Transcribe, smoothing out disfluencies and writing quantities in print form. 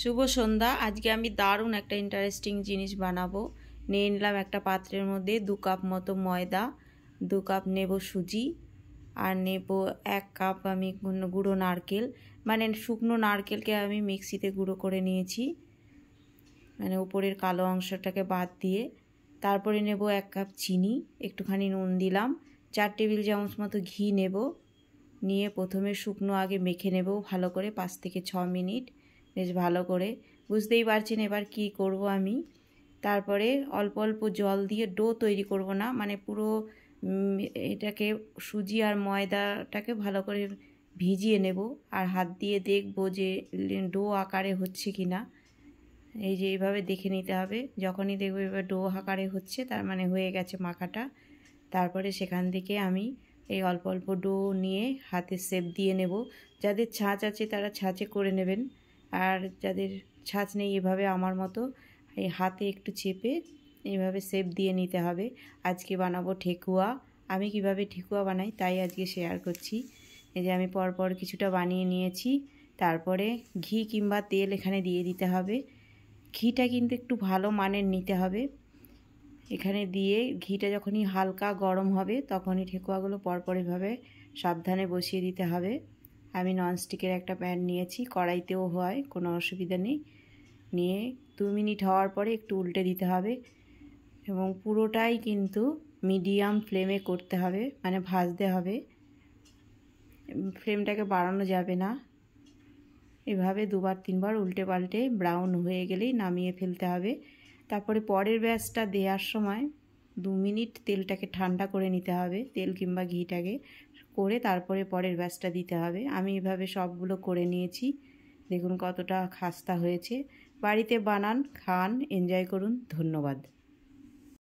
শুভ সন্ধ্যা। আজকে আমি দারুণ একটা ইন্টারেস্টিং জিনিস বানাবো। নিয়ে নিলাম একটা পাত্রের মধ্যে 2 কাপ মতো ময়দা, 2 কাপ নেব সুজি, আর নেব 1 কাপ আমি গুঁড়ো নারকেল, মানে শুকনো নারকেলকে আমি মিক্সিতে গুঁড়ো করে নিয়েছি, মানে উপরের কালো অংশটাকে বাদ দিয়ে। তারপরে নেব 1 কাপ চিনি, একটুখানি নুন দিলাম, 4 টেবিল চামচ মতো ঘি নেব। নিয়ে প্রথমে শুকনো আগে মেখে নেব ভালো করে 5 থেকে 6 মিনিট, বেশ ভালো করে। বুঝতেই পারছেন এবার কি করব আমি। তারপরে অল্প অল্প জল দিয়ে ডো তৈরি করব না, মানে পুরো এটাকে সুজি আর ময়দাটাকে ভালো করে ভিজিয়ে নেব, আর হাত দিয়ে দেখব যে ডো আকারে হচ্ছে কি না। এই যে এইভাবে দেখে নিতে হবে। যখনই দেখব এবার ডো আকারে হচ্ছে, তার মানে হয়ে গেছে মাখাটা। তারপরে সেখান থেকে আমি এই অল্প অল্প ডো নিয়ে হাতে শেপ দিয়ে নেব। যাদের ছাঁচ আছে তারা ছাঁচে করে নেবেন, আর যাদের ছাঁচ নেই এভাবে আমার মতো এই হাতে একটু চেপে এইভাবে শেপ দিয়ে নিতে হবে। আজকে বানাবো ঠেকুয়া। আমি কিভাবে ঠেকুয়া বানাই তাই আজকে শেয়ার করছি। এই যে আমি পরপর কিছুটা বানিয়ে নিয়েছি। তারপরে ঘি কিংবা তেল এখানে দিয়ে দিতে হবে। ঘিটা কিন্তু একটু ভালো মানের নিতে হবে। এখানে দিয়ে ঘিটা যখনই হালকা গরম হবে তখনই ঠেকুয়াগুলো পরপর এভাবে সাবধানে বসিয়ে দিতে হবে। আমি ননস্টিকের একটা প্যান নিয়েছি, কড়াইতেও হয়, কোনো অসুবিধা নেই। নিয়ে 2 মিনিট হওয়ার পরে একটু উল্টে দিতে হবে, এবং পুরোটাই কিন্তু মিডিয়াম ফ্লেমে করতে হবে, মানে ভাজতে হবে, ফ্লেমটাকে বাড়ানো যাবে না। এভাবে 2-3 বার উল্টে পাল্টে ব্রাউন হয়ে গেলেই নামিয়ে ফেলতে হবে। তারপরে পরের ব্যাচটা দেওয়ার সময় 2 মিনিট তেলটাকে ঠান্ডা করে নিতে হবে, তেল কিংবা ঘিটাকে করে তারপরে পরের ব্যাচটা দিতে হবে। আমি এভাবে সবগুলো করে নিয়েছি। দেখুন কতটা খাস্তা হয়েছে। বাড়িতে বানান, খান, এনজয় করুন। ধন্যবাদ।